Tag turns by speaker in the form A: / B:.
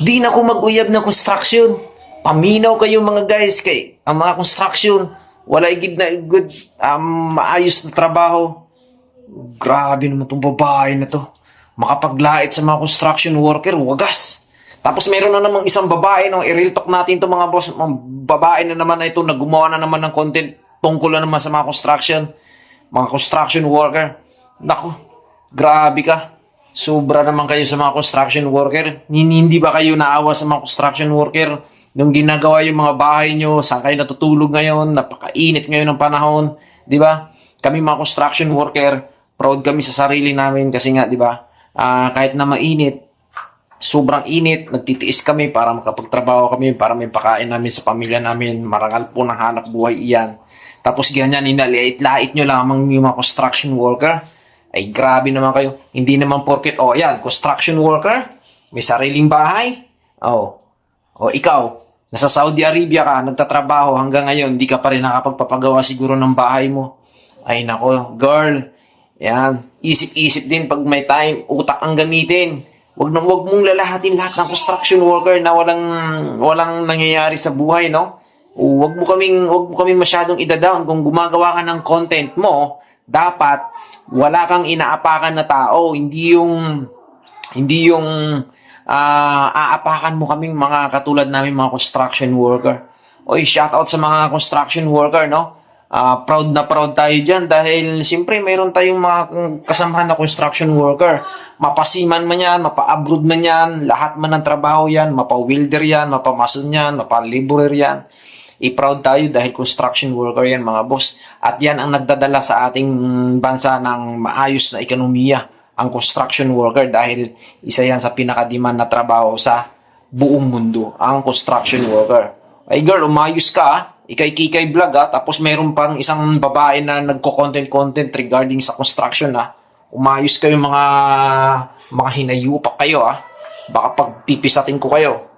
A: Di na ako mag-uyab ng construction. Paminaw kayo mga guys kay ang mga construction wala gid na good maayos na trabaho. Grabe naman tong babae na to. Makapaglait sa mga construction worker, wagas. Tapos meron na namang isang babae, no, i-real talk natin to mga boss, mga babae na naman na ito, na gumawa na naman ng content tungkol na naman sa mga construction worker. Nako, grabe ka. Sobra naman kayo sa mga construction worker. Hindi ba kayo naawa sa mga construction worker? Nung ginagawa yung mga bahay nyo, saan kayo natutulog ngayon, napakainit ngayon ng panahon, di ba? Kami mga construction worker, proud kami sa sarili namin kasi nga, di ba? Kahit na mainit, sobrang init, nagtitiis kami para makapagtrabaho kami, para may pakain namin sa pamilya namin, marangal po ng hanap buhay iyan. Tapos ganyan, inalait-lait nyo lamang yung mga construction worker. Ay grabe naman kayo. Hindi naman porket, yan, construction worker, may sariling bahay. Ikaw, nasa Saudi Arabia ka, nagtatrabaho hanggang ngayon, hindi ka pa rin nakapagpapagawa siguro ng bahay mo. Ay nako, girl, yan, isip-isip din pag may time, utak ang gamitin. Wag mong lalahatin lahat ng construction worker na walang nangyayari sa buhay, no? Wag mo kaming masyadong ida-down kung gumagawa ka ng content mo, dapat wala kang inaapakan na tao, hindi yung aapakan mo kaming mga katulad namin mga construction worker. Shout out sa mga construction worker, no? Proud na proud tayo dyan dahil siyempre mayroon tayong mga kasamahan na construction worker. Mapasiman man yan, mapa-abroad man yan, lahat man ng trabaho yan, mapa-welder yan, mapa-mason yan, mapa-laborer yan. I-proud tayo dahil construction worker yan mga boss. At yan ang nagdadala sa ating bansa ng maayos na ekonomiya, ang construction worker, dahil isa yan sa pinaka-demand na trabaho sa buong mundo, ang construction worker. Ay girl, umayos ka Ikay-kikay vlog tapos mayroon pang isang babae na nagko-content regarding sa construction Umayos kayo mga hinayupak kayo Baka pagpipisatin ko kayo.